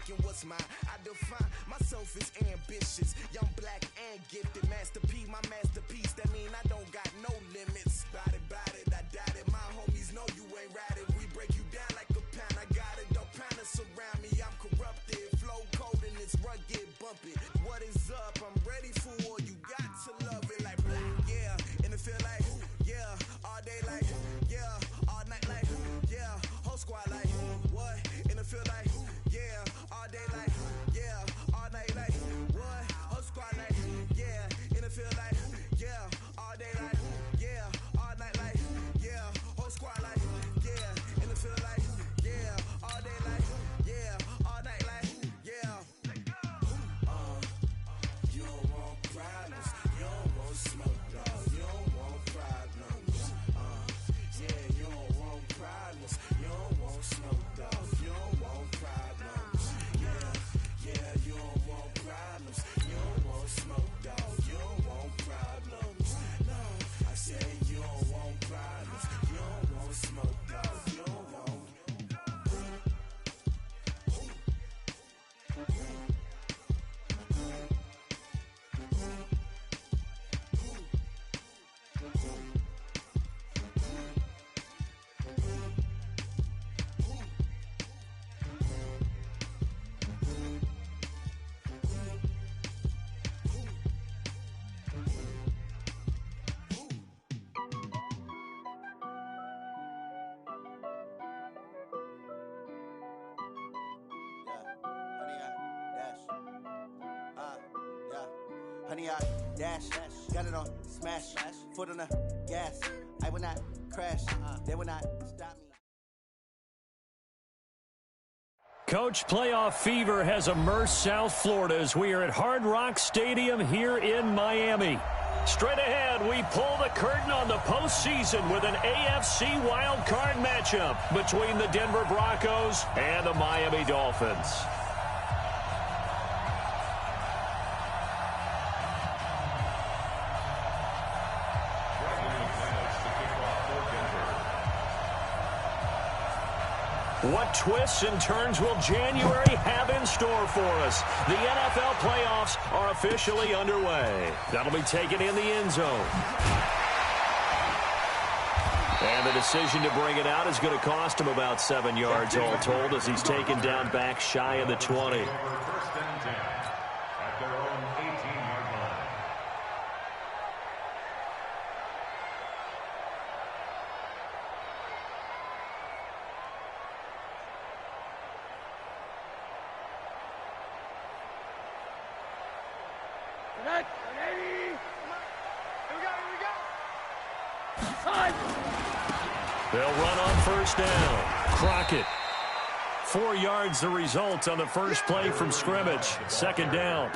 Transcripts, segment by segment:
taking what's mine. I define myself as ambitious, young, black, and gifted. Master P, my masterpiece. That mean I don't got no limits. Bout it, I doubt it. My homies know you ain't ratted. We break you down like a pound. I got it, don't pound us around me. I'm corrupted, flow cold and it's rugged, bump it. What is up? I'm ready for war. You got to love it like black, yeah. And it feel like, yeah. All day like, yeah. All night like, yeah. Whole squad like, what? And it feel like, yeah. All day like, yeah. All night like, what? Whole squad like, yeah. And it feel like, yeah. All day like, yeah. All night like, yeah. Whole squad like, yeah. And it feel like, yeah. All day like, yeah. All night like, yeah. You don't want problems. You don't want smoke, dog. You don't want problems. Yeah, you don't want problems. You don't want smoke, dog. You don't want problems. Yeah, you don't want problems. You don't want smoke, dog. You don't want problems. No, I said you don't want problems. You don't want smoke, dog. You don't want. Honey, I dash, got it on smash, foot on the gas. I will not crash, they will not stop me. Coach, playoff fever has immersed South Florida as we are at Hard Rock Stadium here in Miami. Straight ahead, we pull the curtain on the postseason with an AFC wildcard matchup between the Denver Broncos and the Miami Dolphins. What twists and turns will January have in store for us? The NFL playoffs are officially underway. That'll be taken in the end zone. And the decision to bring it out is going to cost him about 7 yards all told as he's taken down back shy of the 20. They'll run on first down. Crockett. 4 yards the result on the first play from scrimmage. Second down.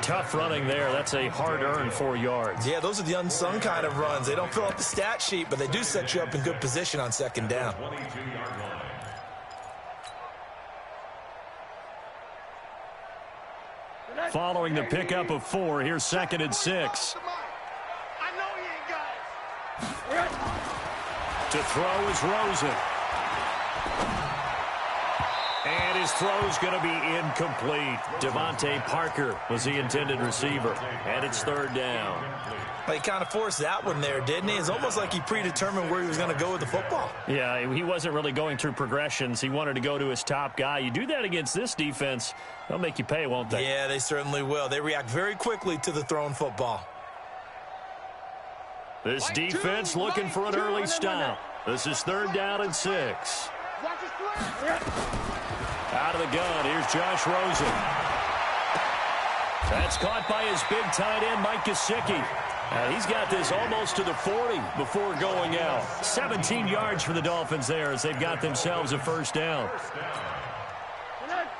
Tough running there. That's a hard-earned 4 yards. Yeah, those are the unsung kind of runs. They don't fill up the stat sheet, but they do set you up in good position on second down. Following the pickup of 4, here's 2nd and 6. To throw is Rosen. And his throw's going to be incomplete. Devontae Parker was the intended receiver. And it's third down. Well, he kind of forced that one there, didn't he? It's almost like he predetermined where he was going to go with the football. Yeah, he wasn't really going through progressions. He wanted to go to his top guy. You do that against this defense, they'll make you pay, won't they? Yeah, they certainly will. They react very quickly to the thrown football. This defense looking for an early stop. This is third down and 6. Out of the gun, here's Josh Rosen. That's caught by his big tight end, Mike Gesicki. He's got this almost to the 40 before going out. 17 yards for the Dolphins there as they've got themselves a first down.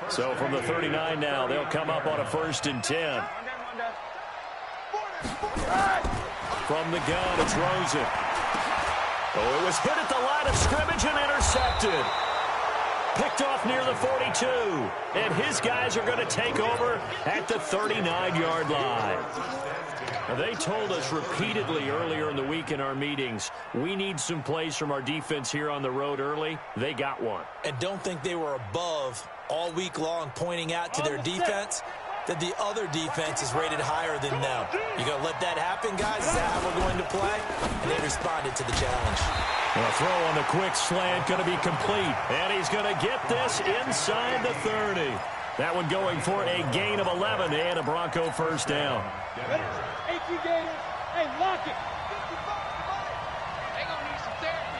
So from the 39 now, they'll come up on a 1st and 10. From the gun, it's Rosen. Oh, it was hit at the line of scrimmage and intercepted. Picked off near the 42. And his guys are going to take over at the 39-yard line. Now, they told us repeatedly earlier in the week in our meetings, we need some plays from our defense here on the road early. They got one. And don't think they were above all week long pointing out to their defense that the other defense is rated higher than them. You going to let that happen, guys? Is that how we're going to play? And they responded to the challenge. A throw on the quick slant going to be complete. And he's going to get this inside the 30. That one going for a gain of 11 and a Bronco first down. Hey, lock it. They gonna need some therapy.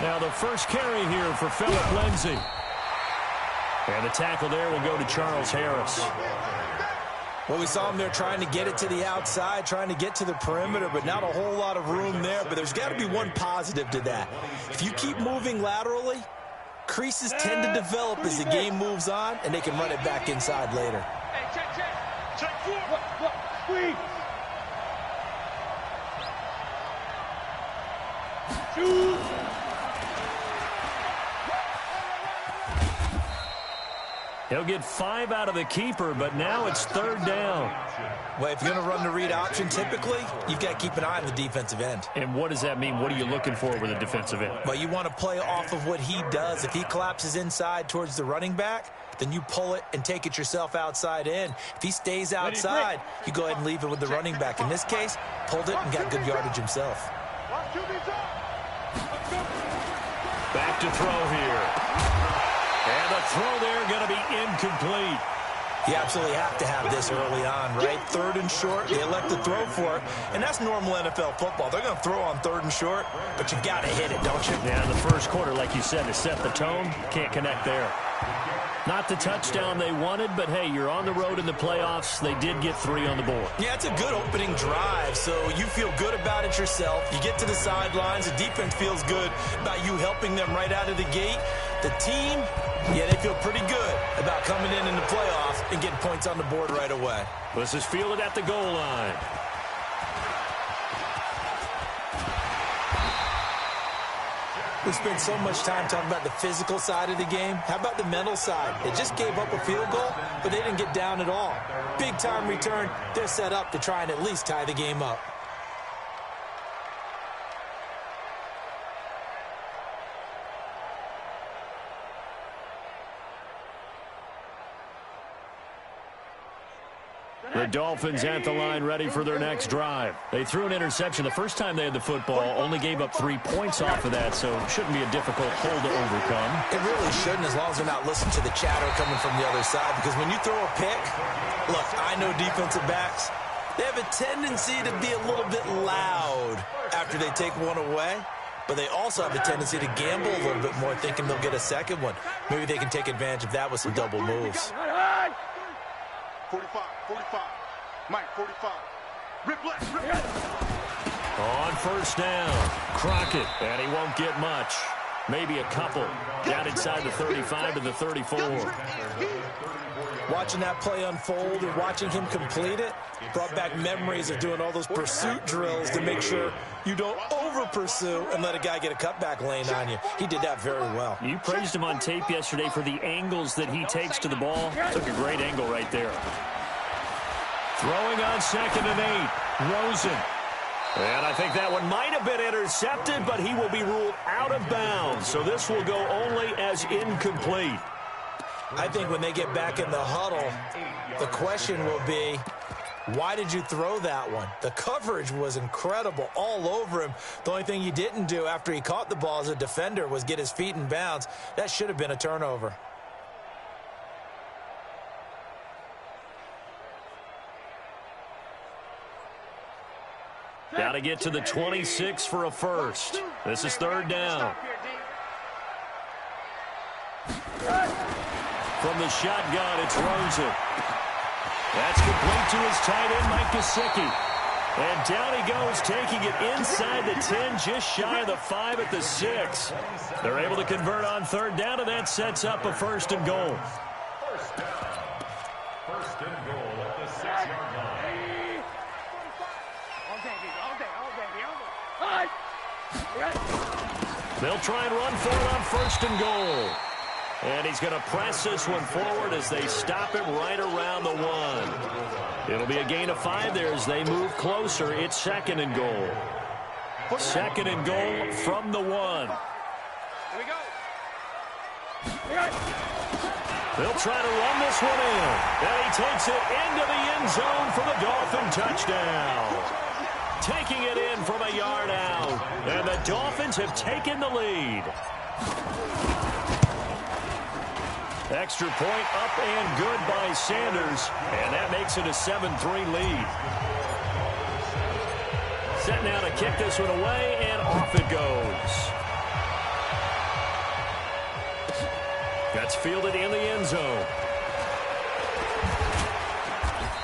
Now the first carry here for Phillip Lindsay. And the tackle there will go to Charles Harris. Well, we saw him there trying to get it to the outside, trying to get to the perimeter, but not a whole lot of room there. But there's got to be one positive to that. If you keep moving laterally, creases tend to develop as the game moves on, and they can run it back inside later. Hey, check. Check four. Look, squeeze. Shoot. He'll get 5 out of the keeper, but now it's third down. Well, if you're going to run the read option, typically, you've got to keep an eye on the defensive end. And what does that mean? What are you looking for with a defensive end? Well, you want to play off of what he does. If he collapses inside towards the running back, then you pull it and take it yourself outside in. If he stays outside, you go ahead and leave it with the running back. In this case, pulled it and got good yardage himself. Back to throw here. And the throw there going to be incomplete. You absolutely have to have this early on, right? Third and short, they elect to throw for it, and that's normal NFL football. They're going to throw on third and short, but you got to hit it, don't you? Yeah, in the first quarter, like you said, to set the tone, can't connect there. Not the touchdown they wanted, but hey, you're on the road in the playoffs. They did get 3 on the board. Yeah, it's a good opening drive, so you feel good about it yourself. You get to the sidelines, the defense feels good about you helping them right out of the gate. The team, yeah, they feel pretty good about coming in the playoffs and getting points on the board right away. This is fielded at the goal line. We spent so much time talking about the physical side of the game. How about the mental side? They just gave up a field goal, but they didn't get down at all. Big time return. They're set up to try and at least tie the game up. The Dolphins at the line ready for their next drive. They threw an interception the first time they had the football, only gave up 3 points off of that, so shouldn't be a difficult hole to overcome. It really shouldn't, as long as they're not listening to the chatter coming from the other side, because when you throw a pick, look, I know defensive backs, they have a tendency to be a little bit loud after they take one away, but they also have a tendency to gamble a little bit more, thinking they'll get a second one. Maybe they can take advantage of that with some double moves. 45. Mike, 45. Rip left. On first down, Crockett, and he won't get much. Maybe a couple. Down inside the 35 to the 34. Watching that play unfold and watching him complete it brought back memories of doing all those pursuit drills to make sure you don't over-pursue and let a guy get a cutback lane on you. He did that very well. You praised him on tape yesterday for the angles that he takes to the ball. Took a great angle right there. Throwing on 2nd and 8, Rosen. And I think that one might have been intercepted, but he will be ruled out of bounds. So this will go only as incomplete. I think when they get back in the huddle, the question will be, why did you throw that one? The coverage was incredible all over him. The only thing he didn't do after he caught the ball as a defender was get his feet in bounds. That should have been a turnover. Got to get to the 26 for a first. This is third down. From the shotgun, it's Rosen. That's complete to his tight end, Mike Gesicki. And down he goes, taking it inside the 10, just shy of the 5 at the 6. They're able to convert on third down, and that sets up a 1st and goal. First and goal at the 6-yard line. They'll try and run for it on 1st and goal. And he's going to press this one forward as they stop it right around the 1. It'll be a gain of 5 there as they move closer. It's 2nd and goal. 2nd and goal from the 1. Here we go. They'll try to run this one in. And he takes it into the end zone for the Dolphin touchdown. Taking it in from a yard out. And the Dolphins have taken the lead. Extra point up and good by Sanders. And that makes it a 7-3 lead. Set now to kick this one away, and off it goes. That's fielded in the end zone.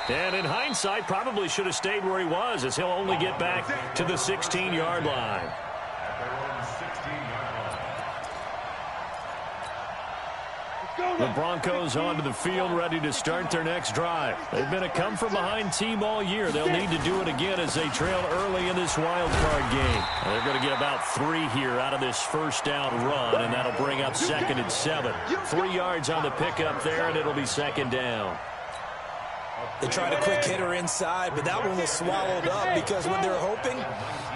And in hindsight, probably should have stayed where he was, as he'll only get back to the 16-yard line. The Broncos onto the field, ready to start their next drive. They've been a come-from-behind team all year. They'll need to do it again as they trail early in this wild card game. They're going to get about 3 here out of this first down run, and that'll bring up 2nd and 7. 3 yards on the pickup there, and it'll be 2nd down. They tried a quick hitter inside, but that one was swallowed up because when they're hoping,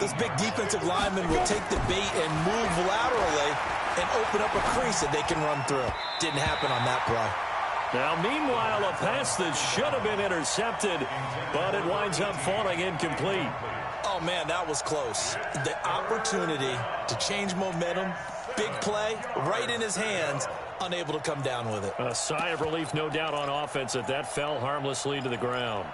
those big defensive linemen will take the bait and move laterally and open up a crease that they can run through. Didn't happen on that play. Now, meanwhile, a pass that should have been intercepted, but it winds up falling incomplete. Oh, man, that was close. The opportunity to change momentum, big play, right in his hands, unable to come down with it. A sigh of relief, no doubt, on offense that fell harmlessly to the ground.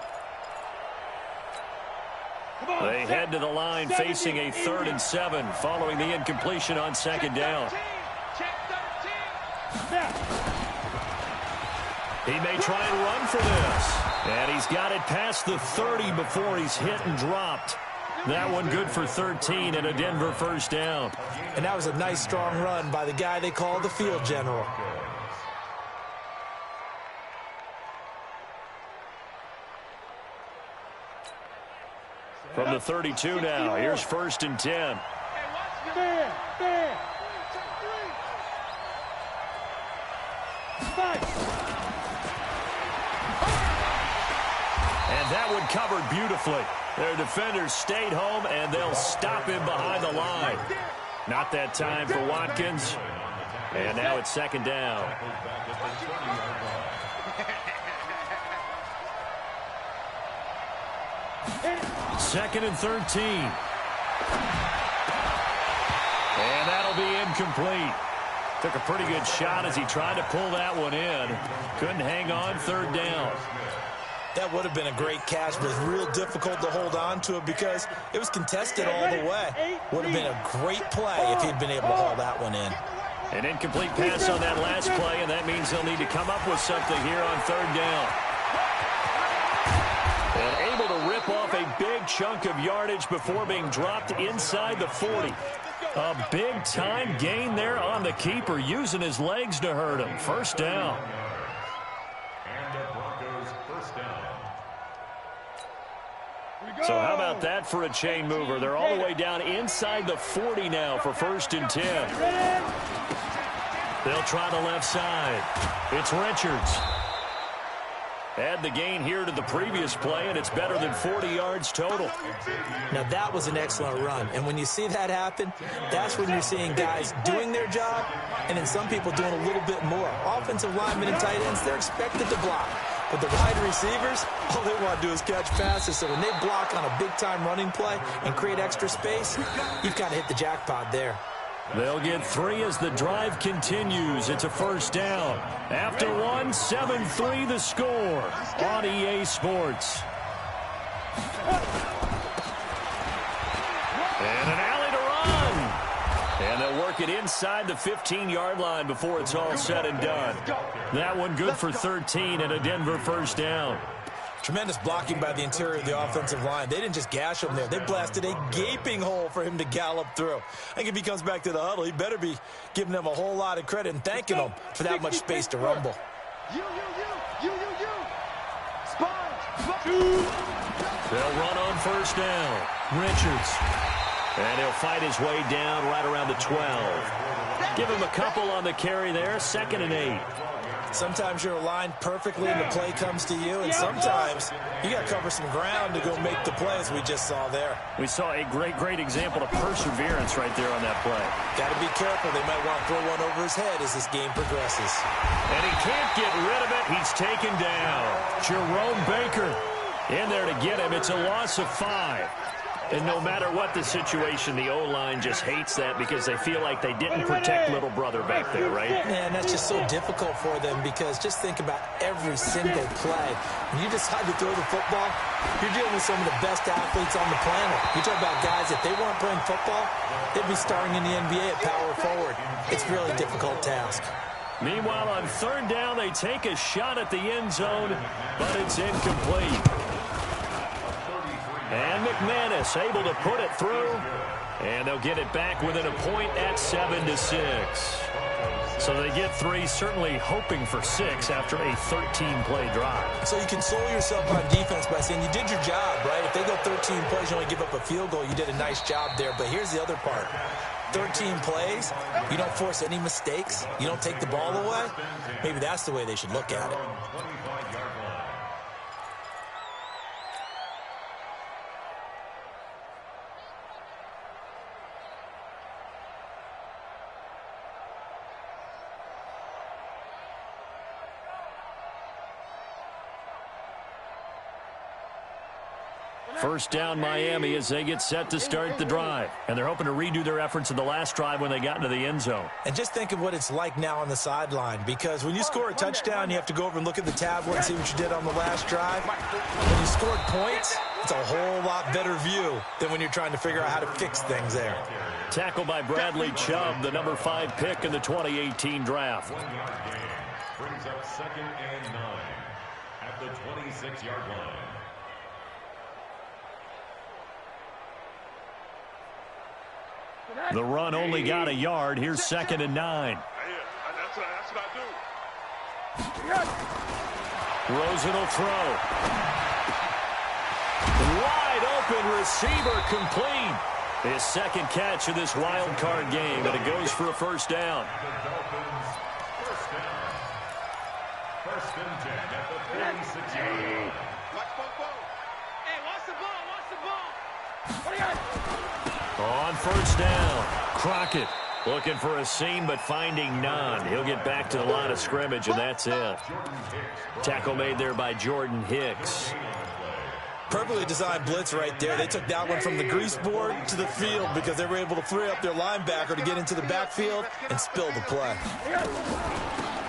They head to the line facing a 3rd and 7 following the incompletion on 2nd down. He may try and run for this. And he's got it past the 30 before he's hit and dropped. That one good for 13 and a Denver first down. And that was a nice, strong run by the guy they call the field general. From the 32 now, here's 1st and 10. And that one covered beautifully. Their defenders stayed home, and they'll stop him behind the line. Not that time for Watkins. And now it's 2nd down. Second and 13. And that'll be incomplete. Took a pretty good shot as he tried to pull that one in. Couldn't hang on, 3rd down. That would have been a great catch, but it's real difficult to hold on to it because it was contested all the way. Would have been a great play if he'd been able to haul that one in. An incomplete pass on that last play, and that means they'll need to come up with something here on 3rd down. And able to rip off a big chunk of yardage before being dropped inside the 40. A big-time gain there on the keeper, using his legs to hurt him. 1st down. So how about that for a chain mover? They're all the way down inside the 40 now for 1st and 10. They'll try the left side. It's Richards. Add the gain here to the previous play, and it's better than 40 yards total. Now, that was an excellent run. And when you see that happen, that's when you're seeing guys doing their job, and then some people doing a little bit more. Offensive linemen and tight ends, they're expected to block. But the wide receivers, all they want to do is catch passes. So when they block on a big-time running play and create extra space, you've kind of hit the jackpot there. They'll get 3 as the drive continues. It's a 1st down. After 1, 7-3 the score on EA Sports. And an alley to run. And they'll work it inside the 15-yard line before it's all said and done. That one good for 13 and a Denver first down. Tremendous blocking by the interior of the offensive line. They didn't just gash him there. They blasted a gaping hole for him to gallop through. I think if he comes back to the huddle, he better be giving them a whole lot of credit and thanking them for that much space to rumble. Sponge. They'll run on 1st down. Richards. And he'll fight his way down right around the 12. Give him a couple on the carry there. 2nd and 8. Sometimes you're aligned perfectly and the play comes to you, and sometimes you got to cover some ground to go make the play, as we just saw there. We saw a great example of perseverance right there on that play. Got to be careful. They might want to throw one over his head as this game progresses. And he can't get rid of it. He's taken down. Jerome Baker in there to get him. It's a loss of 5. And no matter what the situation, the O-line just hates that because they feel like they didn't protect little brother back there, right? Man, that's just so difficult for them because just think about every single play. When you decide to throw the football, you're dealing with some of the best athletes on the planet. You talk about guys, if they weren't playing football, they'd be starting in the NBA at power forward. It's a really difficult task. Meanwhile, on 3rd down, they take a shot at the end zone, but it's incomplete. And McManus able to put it through, and they'll get it back within a point at 7-6. So they get 3, certainly hoping for 6 after a 13-play drive. So you console yourself on defense by saying you did your job, right? If they go 13 plays, you only give up a field goal, you did a nice job there. But here's the other part. 13 plays, you don't force any mistakes, you don't take the ball away. Maybe that's the way they should look at it. First down, Miami, as they get set to start the drive. And they're hoping to redo their efforts in the last drive when they got into the end zone. And just think of what it's like now on the sideline, because when you score a touchdown, you have to go over and look at the tablet and see what you did on the last drive. When you scored points, it's a whole lot better view than when you're trying to figure out how to fix things there. Tackle by Bradley Chubb, the number 5 pick in the 2018 draft. Brings up 2nd and 9 at the 26-yard line. The run only got a yard. Here's 2nd and 9. That's what I do. Rosen will throw. Wide open receiver complete. His 2nd catch of this wild card game, and it goes for a first down. First and 10 at the 36-yard line. Hey, watch the ball. What do you got? On first down, Crockett looking for a seam but finding none. He'll get back to the line of scrimmage, and that's it. Tackle made there by Jordan Hicks. Perfectly designed blitz right there. They took that one from the grease board to the field because they were able to free up their linebacker to get into the backfield and spill the play.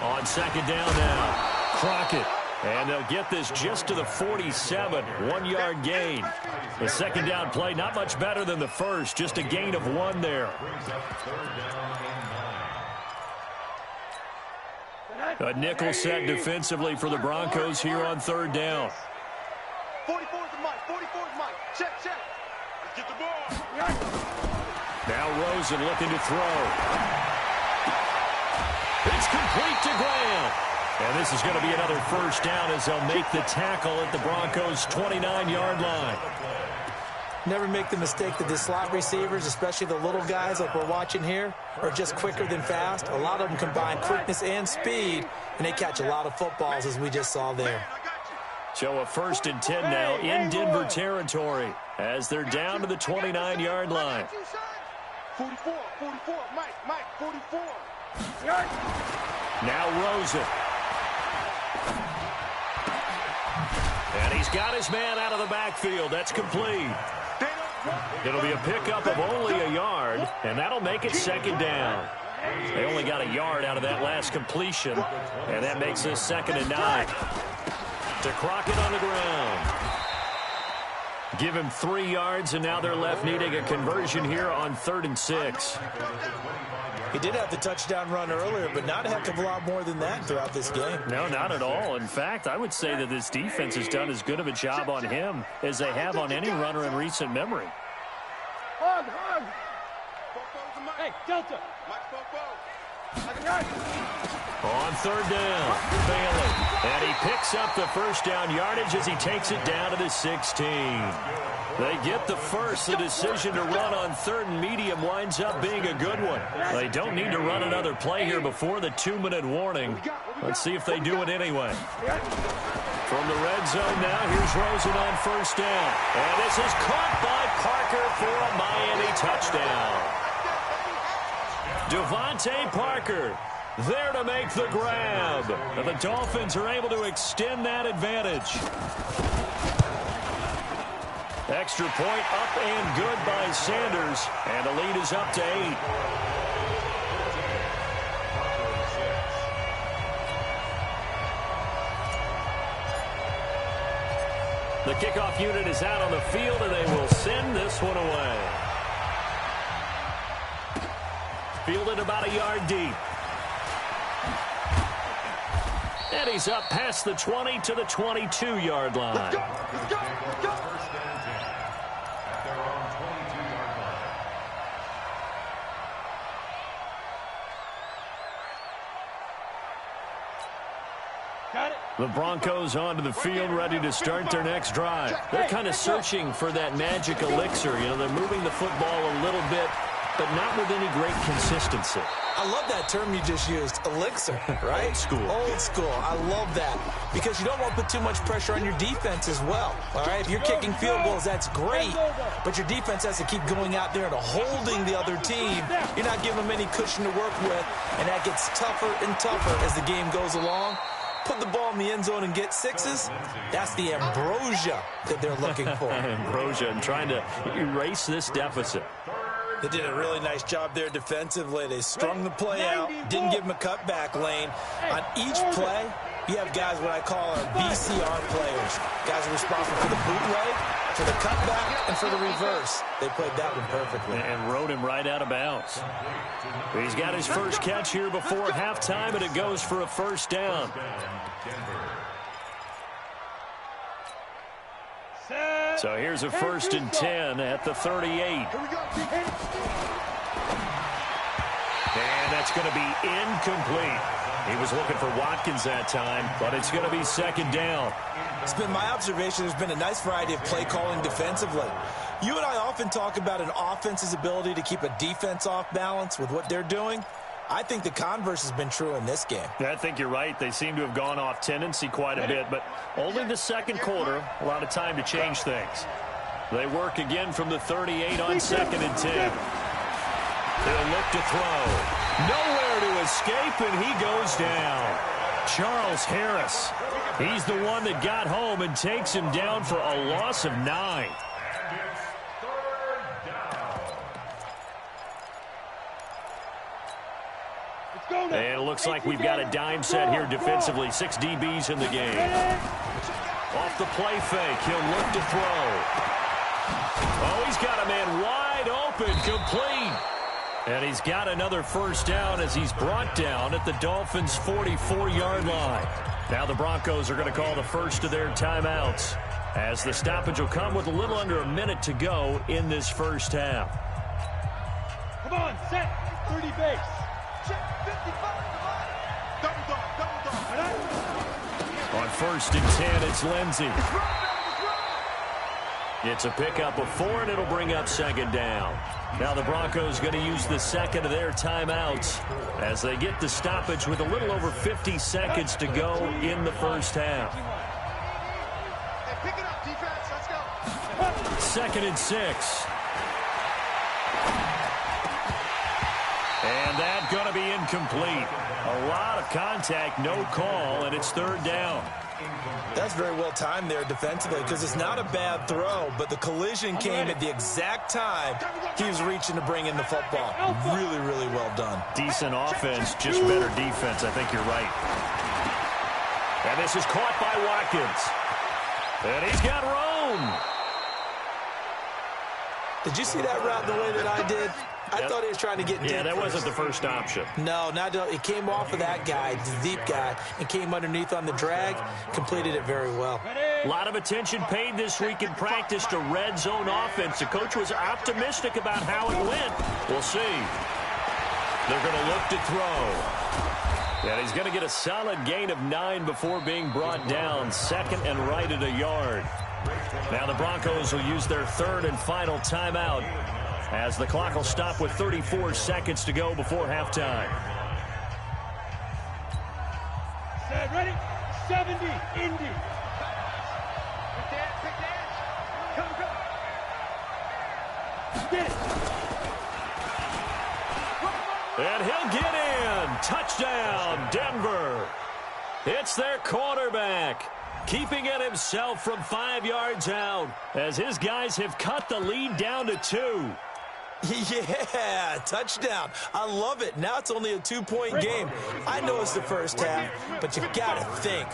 On 2nd down now, Crockett. And they'll get this just to the 47, 1-yard gain. The 2nd down play, not much better than the first, just a gain of 1 there. A nickel set defensively for the Broncos here on 3rd down. 44 is the mic. 44 is mic. Check. Let's get the ball. Now Rosen looking to throw. It's complete to Graham. And this is going to be another first down as they'll make the tackle at the Broncos' 29-yard line. Never make the mistake that the slot receivers, especially the little guys like we're watching here, are just quicker than fast. A lot of them combine quickness and speed, and they catch a lot of footballs, as we just saw there. So a 1st and 10 now in Denver territory as they're down to the 29-yard line. 44, Mike, 44. Now Rosen. And he's got his man out of the backfield. That's complete. It'll be a pickup of only a yard, and that'll make it 2nd down. They only got a yard out of that last completion, and that makes this 2nd and 9. To Crockett on the ground. Give him 3 yards, and now they're left needing a conversion here on 3rd and 6. He did have the touchdown run earlier, but not a heck of a lot more than that throughout this game. No, not at all. In fact, I would say that this defense has done as good of a job on him as they have on any runner in recent memory. Hug. Hey, Delta. Mike, On third down, failing. And he picks up the first down yardage as he takes it down to the 16. They get the first. The decision to run on third and medium winds up being a good one. They don't need to run another play here before the 2-minute warning. Let's see if they do it anyway. From the red zone now, here's Rosen on first down. And this is caught by Parker for a Miami touchdown. Devontae Parker there to make the grab. And the Dolphins are able to extend that advantage. Extra point up and good by Sanders. And the lead is up to 8. The kickoff unit is out on the field, and they will send this one away. Fielded about a yard deep. And he's up past the 20 to the 22-yard line. Let's go, let's go, let's go. First and 10 at their own 22-yard line. Got it. The Broncos onto the field, ready to start their next drive. They're kind of searching for that magic elixir. You know, they're moving the football a little bit, but not with any great consistency. I love that term you just used, elixir, right? Old school. Old school. I love that because you don't want to put too much pressure on your defense as well, all right? If you're kicking field goals, that's great, but your defense has to keep going out there and holding the other team. You're not giving them any cushion to work with, and that gets tougher and tougher as the game goes along. Put the ball in the end zone and get sixes. That's the ambrosia that they're looking for. Ambrosia and trying to erase this deficit. They did a really nice job there defensively. They strung the play out, didn't give them a cutback lane. On each play, you have guys what I call our BCR players. Guys are responsible for the bootleg, for the cutback, and for the reverse. They played that one perfectly. And rode him right out of bounds. He's got his first catch here before halftime, and it goes for a first down. So here's a first and 10 at the 38. Here we go. And that's going to be incomplete. He was looking for Watkins that time, but it's going to be second down. It's been my observation there's been a nice variety of play calling defensively. You and I often talk about an offense's ability to keep a defense off balance with what they're doing. I think the converse has been true in this game. I think you're right. They seem to have gone off tendency quite a bit, but only the second quarter, a lot of time to change things. They work again from the 38 on second and 10. They'll look to throw. Nowhere to escape, and he goes down. Charles Harris. He's the one that got home and takes him down for a loss of 9. And it looks like we've got a dime set here defensively. 6 DBs in the game. Off the play fake, he'll look to throw. Oh, he's got a man wide open, complete. And he's got another first down as he's brought down at the Dolphins' 44-yard line. Now the Broncos are going to call the first of their timeouts, as the stoppage will come with a little under a minute to go in this first half. Come on, set. 30 base. Check 55. Double dog. On first and 10, it's Lindsey. It's a pickup of 4, and it'll bring up second down. Now the Broncos going to use the second of their timeouts as they get the stoppage with a little over 50 seconds to go in the first half. Hey, pick it up, defense. Let's go. Second and 6. And that's going to be incomplete. A lot of contact, no call, and it's third down. That's very well timed there defensively because it's not a bad throw, but the collision came at the exact time he was reaching to bring in the football. Really, really well done. Decent offense, just better defense. I think you're right. And this is caught by Watkins. And he's got room. Did you see that route the way that I did? I thought he was trying to get deep. Yeah, that first. wasn't the first option. No, it came off of that guy, the deep guy, and came underneath on the drag, completed it very well. A lot of attention paid this week in practice to red zone offense. The coach was optimistic about how it went. We'll see. They're going to look to throw. And he's going to get a solid gain of 9 before being brought down. Second and right at a yard. Now the Broncos will use their third and final timeout as the clock will stop with 34 seconds to go before halftime. Set, ready? 70, Indy. Come, come. Get it. And he'll get in. Touchdown, Denver. It's their quarterback, keeping it himself from 5 yards out as his guys have cut the lead down to 2. Yeah, touchdown. I love it. Now it's only a 2-point game. I know it's the first half, but you got to think.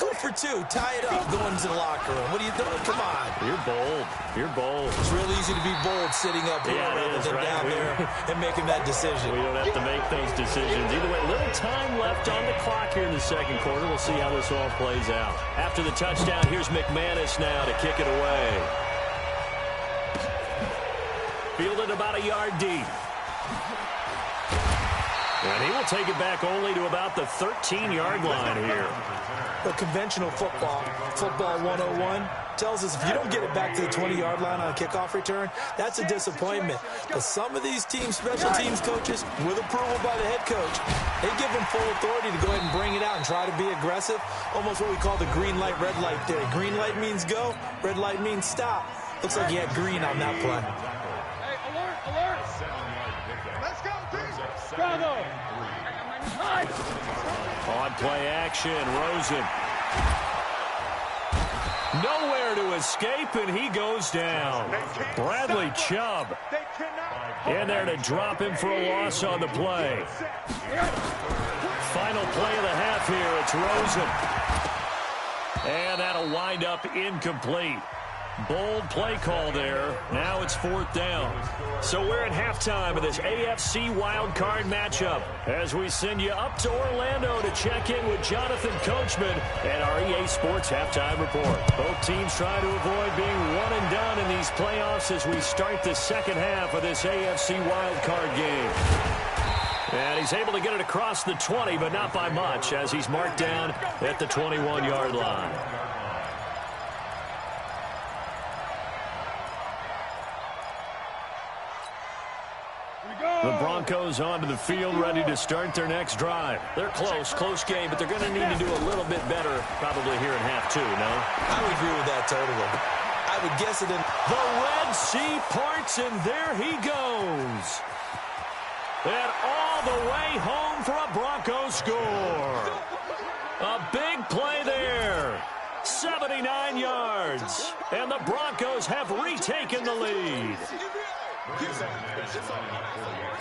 Go for 2. Tie it up. Go into the locker room. What are you doing? Come on. You're bold. You're bold. It's real easy to be bold sitting up here rather than down there and making that decision. We don't have to make those decisions. Either way, little time left on the clock here in the second quarter. We'll see how this all plays out. After the touchdown, here's McManus now to kick it away. Fielded about a yard deep. And he will take it back only to about the 13-yard line here. The conventional football 101, tells us if you don't get it back to the 20-yard line on a kickoff return, that's a disappointment. But some of these teams, special teams coaches, with approval by the head coach, they give them full authority to go ahead and bring it out and try to be aggressive. Almost what we call the green light, red light theory. Green light means go, red light means stop. Looks like he had green on that play. Alert! Let's go, team! Bravo! On play action, Rosen. Nowhere to escape, and he goes down. Bradley Chubb in there to drop him for a loss on the play. Final play of the half here, it's Rosen. And that'll wind up incomplete. Bold play call there. Now it's 4th down. So we're at halftime of this AFC wildcard matchup as we send you up to Orlando to check in with Jonathan Coachman and our EA Sports halftime report. Both teams trying to avoid being one and done in these playoffs as we start the second half of this AFC wildcard game. And he's able to get it across the 20, but not by much as he's marked down at the 21-yard line. The Broncos onto the field, ready to start their next drive. They're close game, but they're going to need to do a little bit better probably here in half 2, no? I would agree with that totally. I would guess it in. The Red Sea parts, and there he goes. And all the way home for a Broncos score. A big play there. 79 yards. And the Broncos have retaken the lead.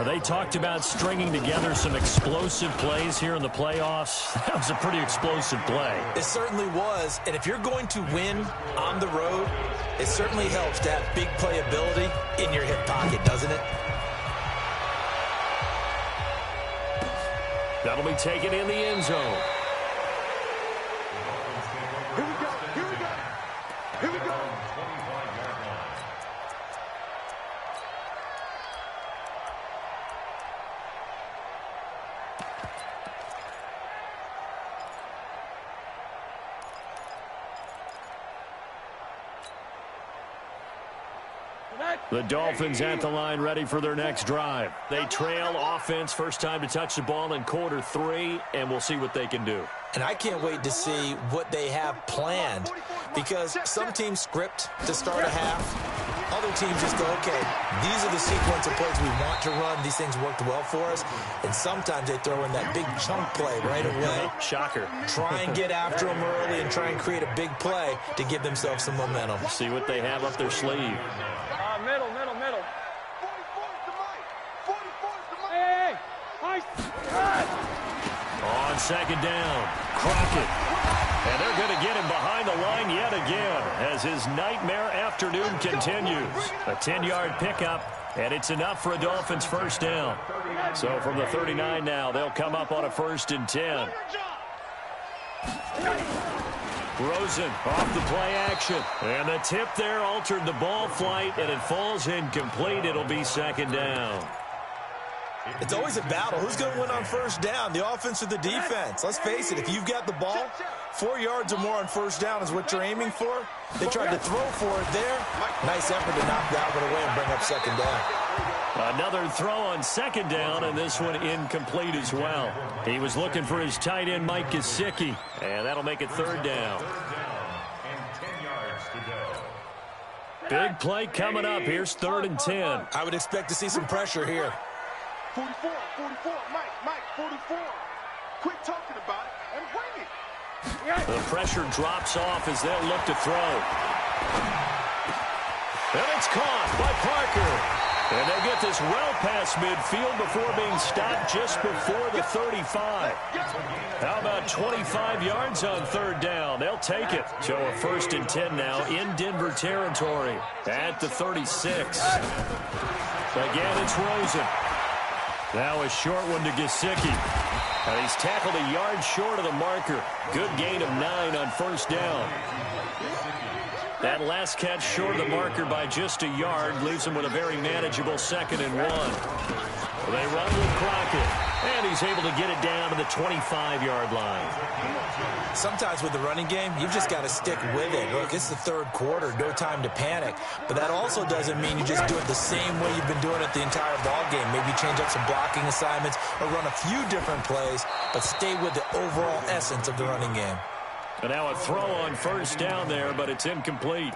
They talked about stringing together some explosive plays here in the playoffs. That was a pretty explosive play. It certainly was. And if you're going to win on the road, it certainly helps to have big playability in your hip pocket, doesn't it? That'll be taken in the end zone. Here we go. The Dolphins at the line ready for their next drive. They trail offense, first time to touch the ball in quarter 3, and we'll see what they can do. And I can't wait to see what they have planned because some teams script to start a half. Other teams just go, okay, these are the sequence of plays we want to run. These things worked well for us. And sometimes they throw in that big chunk play right away. Shocker. Try and get after them early and try and create a big play to give themselves some momentum. See what they have up their sleeve. Middle. 44's the mic. 44's the mic. Hey. On second down, Crockett. And they're going to get him behind the line yet again as his nightmare afternoon continues. A 10-yard pickup, and it's enough for a Dolphins first down. So from the 39 now, they'll come up on a 1st and 10. Rosen off the play action. And the tip there altered the ball flight, and it falls incomplete. It'll be second down. It's always a battle. Who's going to win on first down, the offense or the defense? Let's face it, if you've got the ball, 4 yards or more on first down is what you're aiming for. They tried to throw for it there. Nice effort to knock that one away and bring up second down. Another throw on second down, and this one incomplete as well. He was looking for his tight end, Mike Gesicki, and that'll make it third down. Big play coming up. Here's 3rd and 10. I would expect to see some pressure here. 44, Mike, 44. Quit talking about it and bring it. The pressure drops off as they'll look to throw. And it's caught by Parker. And they get this well past midfield before being stopped just before the 35. How about 25 yards on 3rd down? They'll take it. So a 1st and 10 now in Denver territory at the 36. Again, it's Rosen. Now a short one to Gesicki. And he's tackled a yard short of the marker. Good gain of 9 on 1st down. That last catch short of the marker by just a yard leaves him with a very manageable 2nd and 1. They run with Crockett, and he's able to get it down to the 25-yard line. Sometimes with the running game, you've just got to stick with it. Look, it's the 3rd quarter, no time to panic. But that also doesn't mean you just do it the same way you've been doing it the entire ball game. Maybe change up some blocking assignments or run a few different plays, but stay with the overall essence of the running game. And now a throw on 1st down there, but it's incomplete.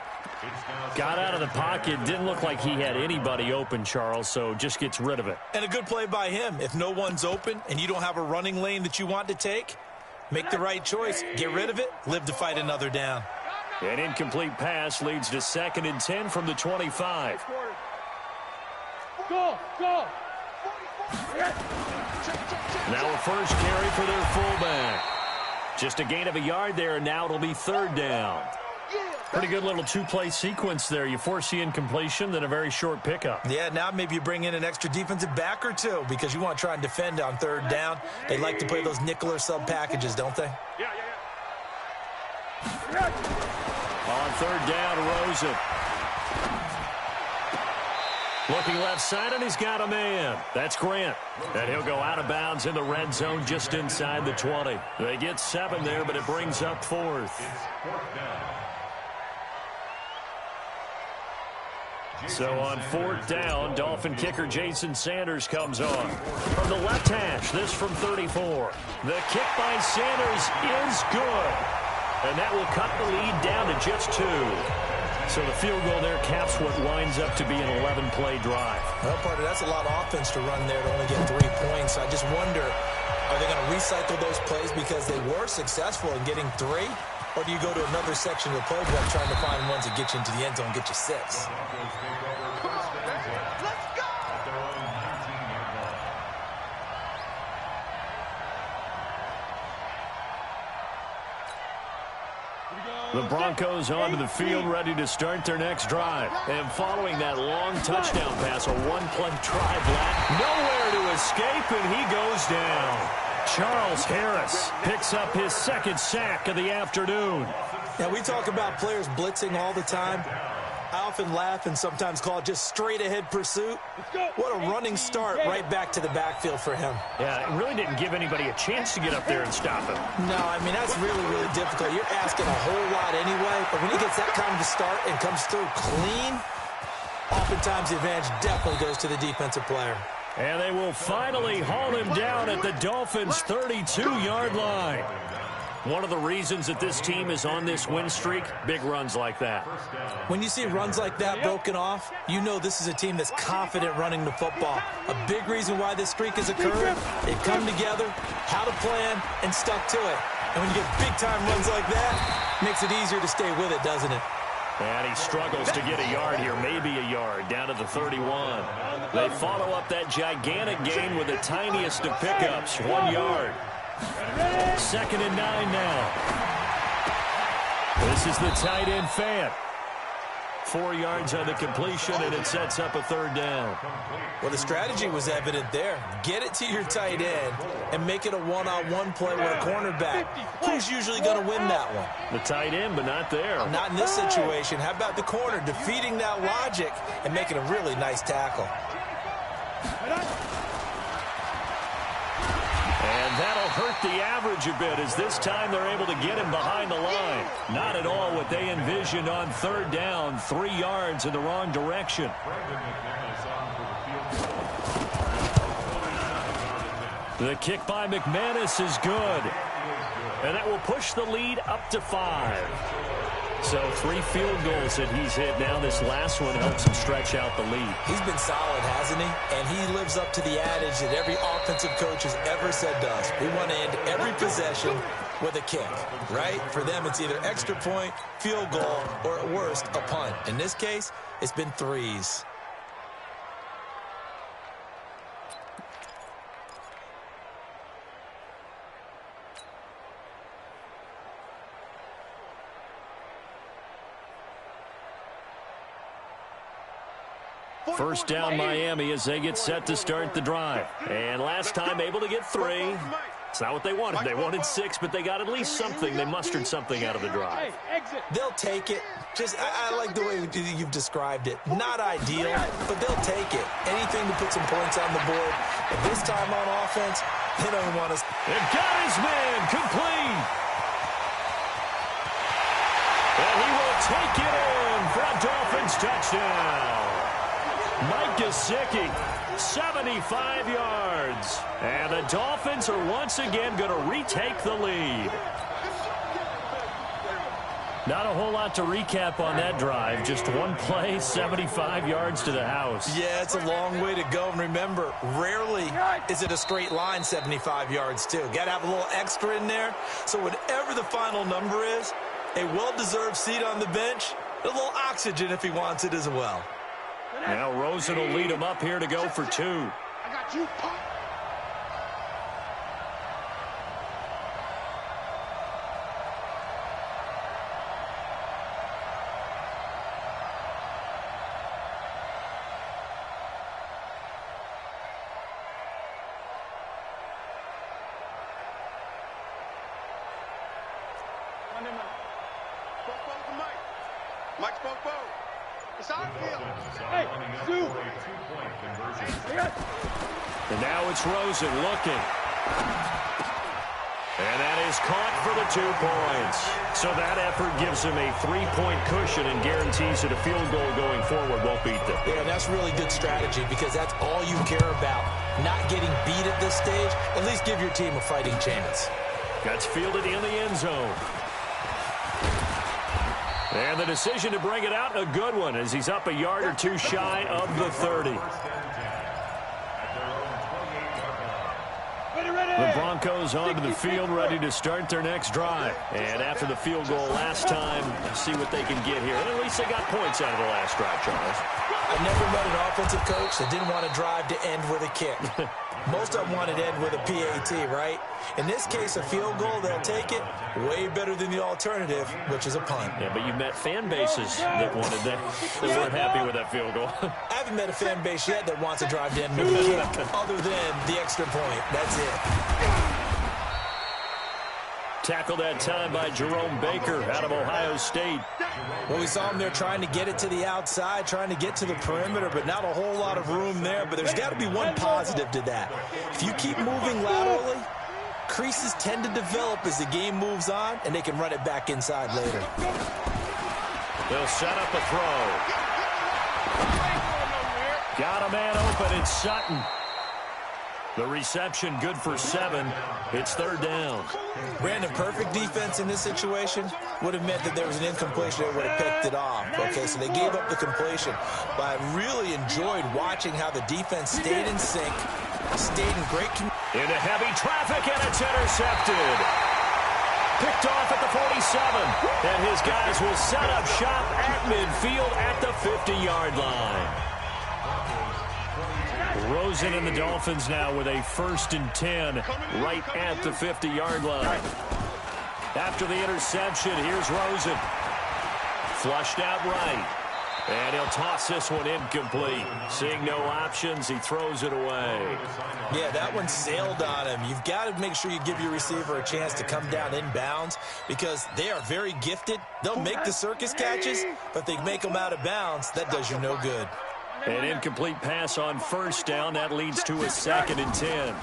Got out of the pocket. Didn't look like he had anybody open, Charles, so just gets rid of it. And a good play by him. If no one's open and you don't have a running lane that you want to take, make the right choice. Get rid of it. Live to fight another down. An incomplete pass leads to 2nd and 10 from the 25. Go. Now a first carry for their fullback. Just a gain of a yard there, and now it'll be 3rd down. Pretty good little 2-play sequence there. You force the incompletion, then a very short pickup. Yeah, now maybe you bring in an extra defensive back or two because you want to try and defend on 3rd down. They like to play those nickel or sub packages, don't they? On 3rd down, Rosen. Looking left side, and he's got a man. That's Grant. And he'll go out of bounds in the red zone just inside the 20. They get 7 there, but it brings up 4th. So on 4th down, Dolphin kicker Jason Sanders comes on. From the left hash, this from 34. The kick by Sanders is good. And that will cut the lead down to just 2. So the field goal there caps what winds up to be an 11-play drive. Well, part of that's a lot of offense to run there to only get 3 points. I just wonder, are they going to recycle those plays because they were successful in getting 3? Or do you go to another section of the playbook trying to find ones that get you into the end zone and get you 6? The Broncos onto the field, ready to start their next drive. And following that long touchdown pass, a 1-play drive left. Nowhere to escape, and he goes down. Charles Harris picks up his 2nd sack of the afternoon. Now, we talk about players blitzing all the time. I often laugh and sometimes call it just straight-ahead pursuit. What a running start right back to the backfield for him. Yeah, it really didn't give anybody a chance to get up there and stop him. No, I mean, that's really, really difficult. You're asking a whole lot anyway, but when he gets that kind of a start and comes through clean, oftentimes the advantage definitely goes to the defensive player. And they will finally haul him down at the Dolphins' 32-yard line. One of the reasons that this team is on this win streak, big runs like that. When you see runs like that broken off, you know this is a team that's confident running the football. A big reason why this streak has occurred, they've come together, had a plan, and stuck to it. And when you get big-time runs like that, it makes it easier to stay with it, doesn't it? And he struggles to get a yard here, maybe a yard, down to the 31. They follow up that gigantic gain with the tiniest of pickups, 1 yard. 2nd and 9 now. This is the tight end Fant. 4 yards on the completion, and it sets up a 3rd down. Well, the strategy was evident there. Get it to your tight end and make it a one-on-one play with a cornerback. Who's usually going to win that one? The tight end, but not there. Not in this situation. How about the corner defeating that logic and making a really nice tackle? hurt the average a bit as this time they're able to get him behind the line. Not at all what they envisioned on third down, 3 yards in the wrong direction. The kick by McManus is good. And that will push the lead up to 5. So 3 field goals that he's hit now. This last one helps him stretch out the lead. He's been solid, hasn't he? And he lives up to the adage that every offensive coach has ever said to us. We want to end every possession with a kick, right? For them, it's either extra point, field goal, or at worst, a punt. In this case, it's been 3s. First down Miami as they get set to start the drive. And last time able to get 3. It's not what they wanted. They wanted 6, but they got at least something. They mustered something out of the drive. They'll take it. I like the way you've described it. Not ideal, but they'll take it. Anything to put some points on the board. But this time on offense, they don't want us. They've got his man complete. And he will take it in for a Dolphins touchdown. Mike Gesicki, 75 yards. And the Dolphins are once again going to retake the lead. Not a whole lot to recap on that drive. Just one play, 75 yards to the house. Yeah, it's a long way to go. And remember, rarely is it a straight line 75 yards, too. Got to have a little extra in there. So whatever the final number is, a well-deserved seat on the bench, a little oxygen if he wants it as well. Now Rosen will lead him up here to go for 2. I got you, Pop. Mike Popo. It's our field. Hey, Sue. And now it's Rosen looking. And that is caught for the 2 points. So that effort gives him a 3-point cushion and guarantees that a field goal going forward won't beat them. Yeah, that's really good strategy because that's all you care about. Not getting beat at this stage. At least give your team a fighting chance. That's fielded in the end zone. And the decision to bring it out, a good one, as he's up a yard or 2 shy of the 30. The Broncos onto the field, ready to start their next drive. And after the field goal last time, see what they can get here. And at least they got points out of the last drive, Charles. I've never met an offensive coach that didn't want to drive to end with a kick. Most of them want to end with a PAT, right? In this case, a field goal, they'll take it. Way better than the alternative, which is a punt. Yeah, but you've met fan bases that wanted that. They weren't happy with that field goal. I haven't met a fan base yet that wants to drive to end with a kick other than the extra point. That's it. Tackled that time by Jerome Baker out of Ohio State. Well, we saw him there trying to get it to the outside, trying to get to the perimeter, but not a whole lot of room there. But there's got to be one positive to that. If you keep moving laterally, creases tend to develop as the game moves on, and they can run it back inside later. They'll set up a throw. Got a man open, it's Sutton. The reception good for 7. It's 3rd down. Brandon, perfect defense in this situation would have meant that there was an incompletion that would have picked it off. Okay, so they gave up the completion. But I really enjoyed watching how the defense stayed in sync, stayed in great control. Into heavy traffic, and it's intercepted. Picked off at the 47. And his guys will set up shop at midfield at the 50-yard line. Rosen and the Dolphins now with a 1st and 10 right at the 50-yard line. After the interception, here's Rosen. Flushed out right. And he'll toss this one incomplete. Seeing no options, he throws it away. Yeah, that one sailed on him. You've got to make sure you give your receiver a chance to come down inbounds because they are very gifted. They'll make the circus catches, but they make them out of bounds. That does you no good. An incomplete pass on 1st down. That leads to a 2nd and 10.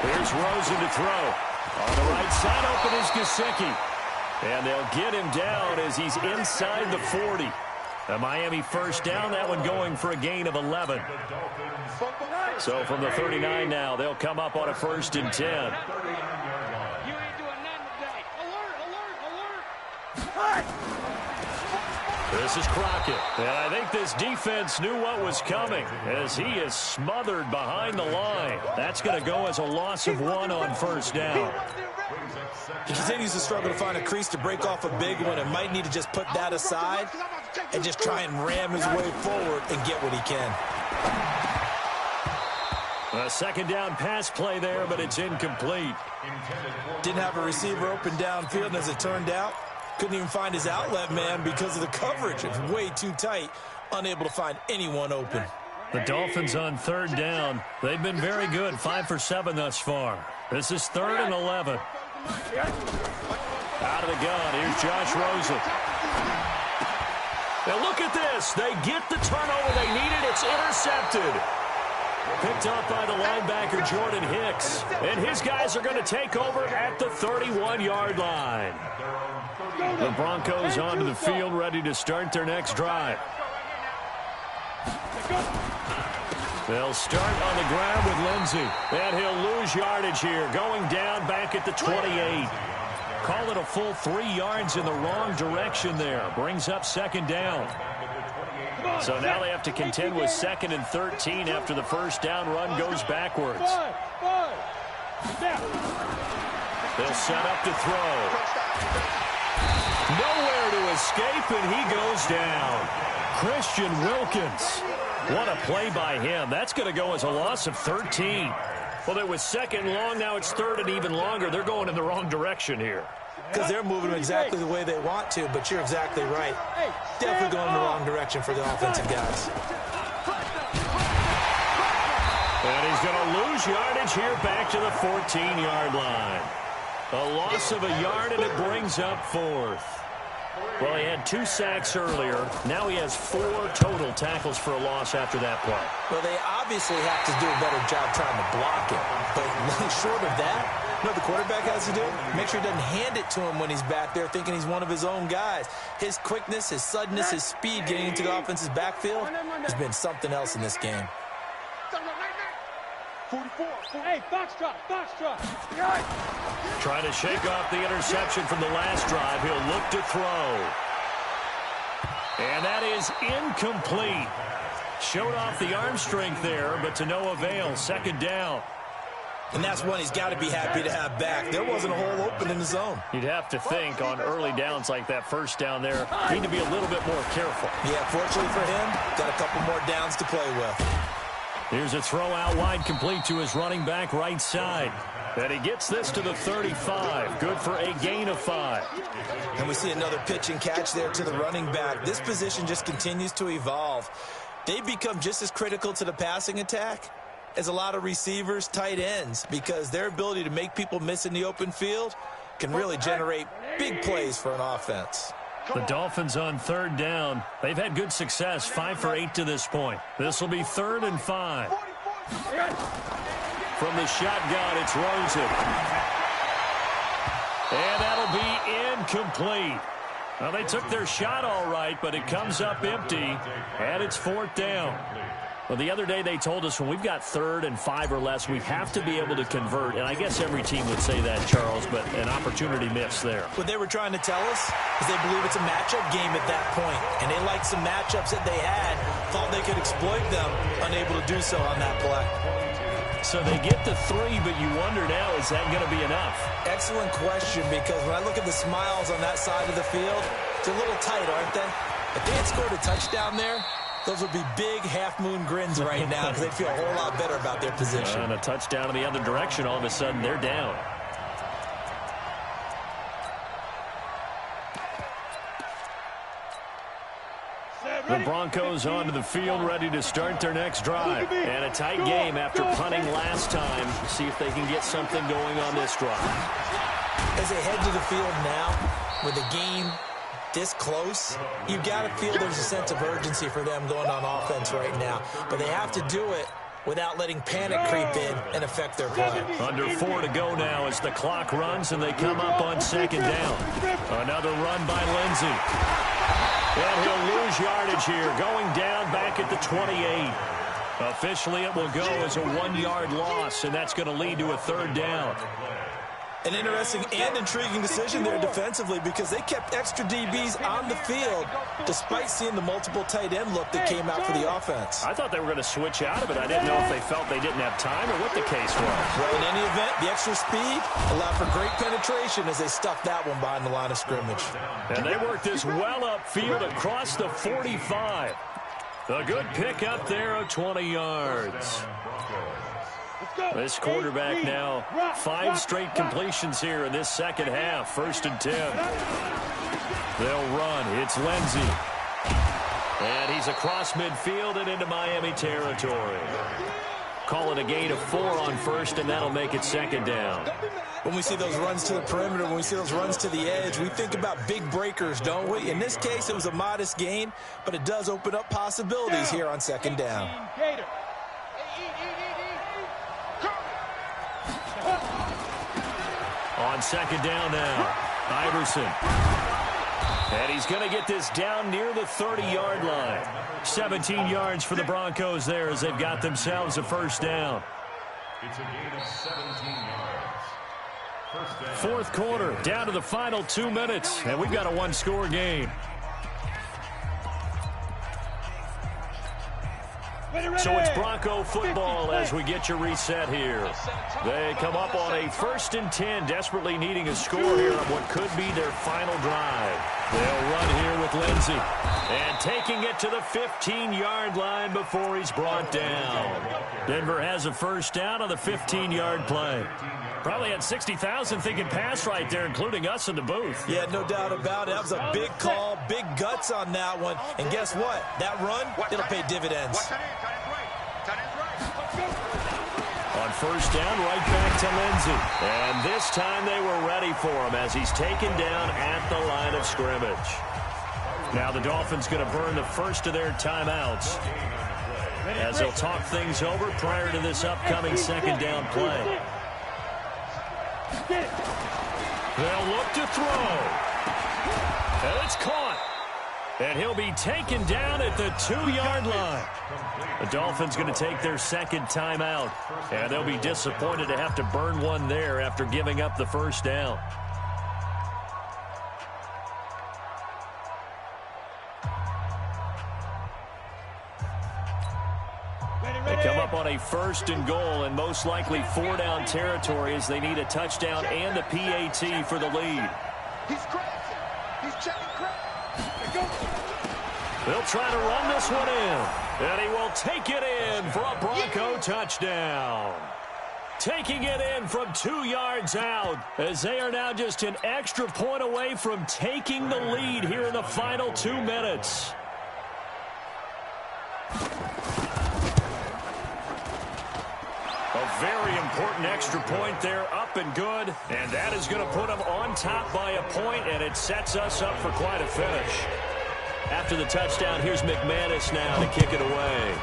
Here's Rosen to throw. On the right side, open is Gesicki. And they'll get him down as he's inside the 40. A Miami first down, that one going for a gain of 11. So from the 39 now, they'll come up on a 1st and 10. You ain't doing nothing today. Alert, alert, alert. This is Crockett. And I think this defense knew what was coming as he is smothered behind the line. That's going to go as a loss of 1 on 1st down. He continues to struggle to find a crease to break off a big one and might need to just put that aside and just try and ram his way forward and get what he can. A 2nd down pass play there, but it's incomplete. Didn't have a receiver open downfield, and as it turned out, couldn't even find his outlet man because of the coverage. It's way too tight, unable to find anyone open. The Dolphins on 3rd down. They've been very good, 5 for 7 thus far. This is 3rd and 11. Out of the gun, here's Josh Rosen. Now look at this. They get the turnover they needed. It's intercepted. Picked up by the linebacker, Jordan Hicks. And his guys are going to take over at the 31-yard line. The Broncos onto the field, ready to start their next drive. They'll start on the ground with Lindsey. And he'll lose yardage here, going down back at the 28. Call it a full 3 yards in the wrong direction there. Brings up 2nd down. So now they have to contend with 2nd and 13 after the 1st down run goes backwards. They'll set up to throw. Nowhere to escape, and he goes down. Christian Wilkins. What a play by him. That's going to go as a loss of 13. Well, it was 2nd long. Now it's 3rd and even longer. They're going in the wrong direction here. Because they're moving exactly the way they want to, but you're exactly right. Definitely going in the wrong direction for the offensive guys. And he's going to lose yardage here back to the 14-yard line. A loss of a yard, and it brings up 4th. Well, he had 2 sacks earlier. Now he has 4 total tackles for a loss after that play. Well, they obviously have to do a better job trying to block it. But short of that, you know what the quarterback has to do? Make sure he doesn't hand it to him when he's back there thinking he's one of his own guys. His quickness, his suddenness, his speed getting into the offense's backfield has been something else in this game. 44. Hey, foxtrot, foxtrot. Trying to shake off the interception from the last drive. He'll look to throw. And that is incomplete. Showed off the arm strength there, but to no avail. 2nd down. And that's one he's got to be happy to have back. There wasn't a hole open in the zone. You'd have to think on early downs like that 1st down there, need to be a little bit more careful. Yeah, fortunately for him, got a couple more downs to play with. Here's a throw out wide, complete to his running back right side. And he gets this to the 35. Good for a gain of 5. And we see another pitch and catch there to the running back. This position just continues to evolve. They become just as critical to the passing attack as a lot of receivers, tight ends, because their ability to make people miss in the open field can really generate big plays for an offense. The Dolphins on 3rd down. They've had good success, 5 for 8 to this point. This will be 3rd and 5. From the shotgun, it's Rosen. And that'll be incomplete. Well, they took their shot all right, but it comes up empty, and it's 4th down. Well, the other day they told us when we've got 3rd and 5 or less, we have to be able to convert. And I guess every team would say that, Charles, but an opportunity missed there. What they were trying to tell us is they believe it's a matchup game at that point. And they liked some matchups that they had, thought they could exploit them, unable to do so on that play. So they get the 3, but you wonder now, is that going to be enough? Excellent question, because when I look at the smiles on that side of the field, they're a little tight, aren't they? If they had scored a touchdown there, those would be big half-moon grins right now because they feel a whole lot better about their position. And a touchdown in the other direction, all of a sudden they're down. The Broncos onto the field, ready to start their next drive. And a tight game after punting last time. See if they can get something going on this drive. As they head to the field now, with the game this close, you've got to feel there's a sense of urgency for them going on offense right now. But they have to do it without letting panic creep in and affect their play. Under 4 to go now as the clock runs and they come up on second down. Another run by Lindsey. And he'll lose yardage here, going down back at the 28. Officially, it will go as a 1-yard loss, and that's going to lead to a third down. An interesting and intriguing decision there defensively because they kept extra DBs on the field despite seeing the multiple tight end look that came out for the offense. I thought they were going to switch out of it. I didn't know if they felt they didn't have time or what the case was. Well, in any event, the extra speed allowed for great penetration as they stuffed that one behind the line of scrimmage. And they worked this well upfield across the 45. A good pick up there of 20 yards. This quarterback now 5 straight completions here in this second half. 1st and 10. They'll run. It's Lindsey. And he's across midfield and into Miami territory. Call it a gain of 4 on 1st, and that'll make it 2nd down. When we see those runs to the perimeter, when we see those runs to the edge, we think about big breakers, don't we? In this case, it was a modest gain, but it does open up possibilities here on 2nd down. On 2nd down now, Iverson. And he's going to get this down near the 30-yard line. 17 yards for the Broncos there as they've got themselves a 1st down. It's a gain of 17 yards. 4th quarter, down to the final 2 minutes, and we've got a 1-score game. So it's Bronco football as we get you reset here. They come up on a 1st and 10, desperately needing a score here on what could be their final drive. They'll run here with Lindsey. And taking it to the 15-yard line before he's brought down. Denver has a 1st down on the 15-yard play. Probably had 60,000 thinking pass right there, including us in the booth. Yeah, no doubt about it. That was a big call, big guts on that one. And guess what? That run, it'll pay dividends. On 1st down, right back to Lindsey. And this time they were ready for him as he's taken down at the line of scrimmage. Now the Dolphins going to burn the first of their timeouts as they'll talk things over prior to this upcoming 2nd down play. They'll look to throw. And it's caught. And he'll be taken down at the 2-yard line. The Dolphins going to take their 2nd timeout. And they'll be disappointed to have to burn one there after giving up the 1st down. They come up on a 1st and goal and most likely 4-down territory as they need a touchdown and the PAT for the lead. He's crazy. He's checking crazy. They'll try to run this one in. And he will take it in for a Bronco touchdown. Taking it in from 2 yards out as they are now just an extra point away from taking the lead here in the final 2 minutes. A very important extra point there, up and good. And that is going to put them on top by a point, and it sets us up for quite a finish. After the touchdown, here's McManus now to kick it away.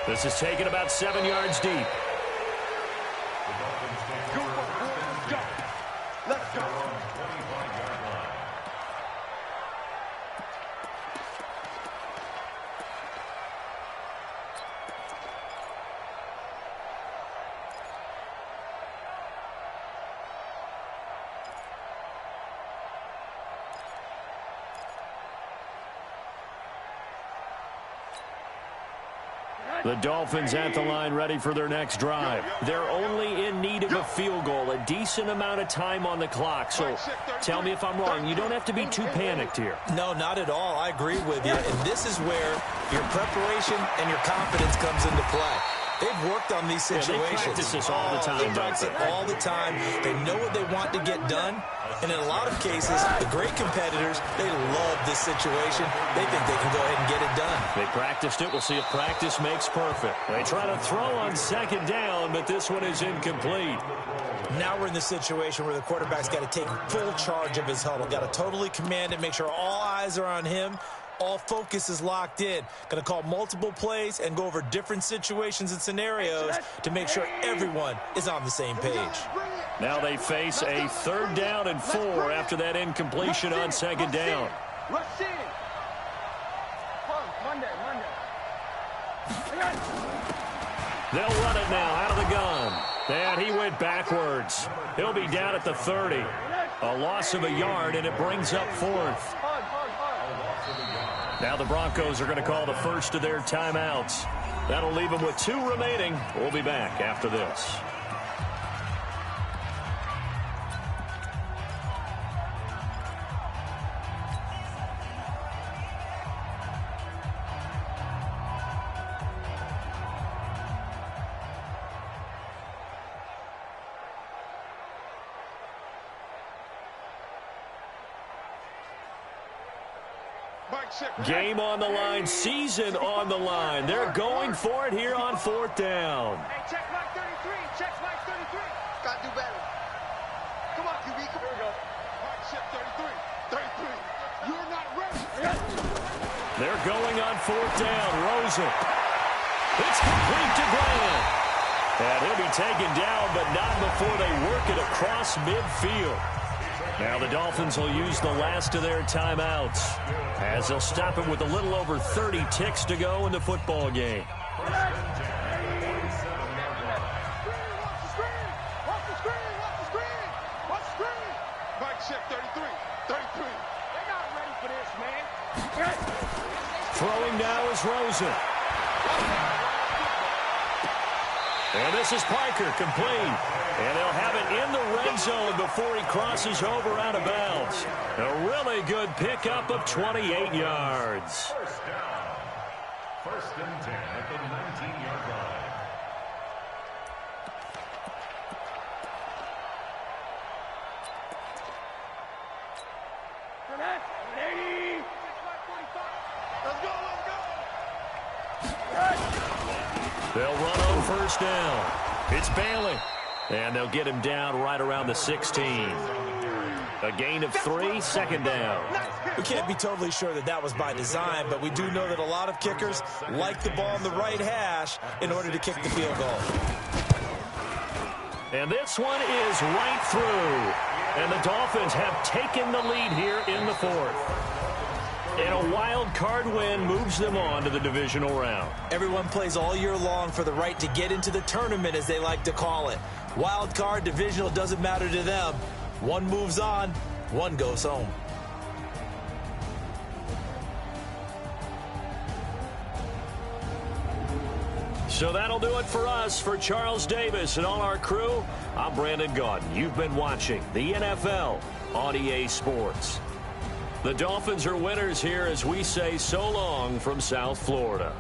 This is taken about 7 yards deep. Let's go. The Dolphins at the line ready for their next drive. They're only in need of a field goal, a decent amount of time on the clock. So tell me if I'm wrong. You don't have to be too panicked here. No, not at all. I agree with you. And this is where your preparation and your confidence comes into play. They've worked on these situations. Yeah, they practice this all the time. They practice it all the time. They know what they want to get done. And in a lot of cases, the great competitors, they love this situation. They think they can go ahead and get it done. They practiced it. We'll see if practice makes perfect. They try to throw on 2nd down, but this one is incomplete. Now we're in the situation where the quarterback's got to take full charge of his huddle. Got to totally command it, make sure all eyes are on him. All focus is locked in. Going to call multiple plays and go over different situations and scenarios to make sure everyone is on the same page. Now they face a 3rd down and 4 after that incompletion on 2nd down. Rush in. Monday. They'll run it now out of the gun. And he went backwards. He'll be down at the 30. A loss of a yard, and it brings up 4th. Now the Broncos are going to call the first of their timeouts. That'll leave them with 2 remaining. We'll be back after this. Game on the line, season on the line. They're going for it here on 4th down. Hey, check Mike 33. Check Mike 33. Got to do better. Come on, QB. Come here we go. Mike, check 33. You're not ready. They're going on 4th down. Rosen. It's complete to Graham. And he'll be taken down, but not before they work it across midfield. Now the Dolphins will use the last of their timeouts as they'll stop it with a little over 30 ticks to go in the football game. Throwing now is Rosen. And this is Parker, complete. And they'll have it in the red zone before he crosses over out of bounds. A really good pickup of 28 yards. First down. 1st and 10 at the 19-yard line. They'll run on 1st down. It's Bailey. And they'll get him down right around the 16. A gain of 3, 2nd down. We can't be totally sure that was by design, but we do know that a lot of kickers like the ball in the right hash in order to kick the field goal. And this one is right through. And the Dolphins have taken the lead here in the 4th. And a wild card win moves them on to the divisional round. Everyone plays all year long for the right to get into the tournament, as they like to call it. Wild card, divisional, doesn't matter to them. One moves on, one goes home. So that'll do it for us. For Charles Davis and all our crew, I'm Brandon Gaudin. You've been watching the NFL on EA Sports. The Dolphins are winners here as we say so long from South Florida.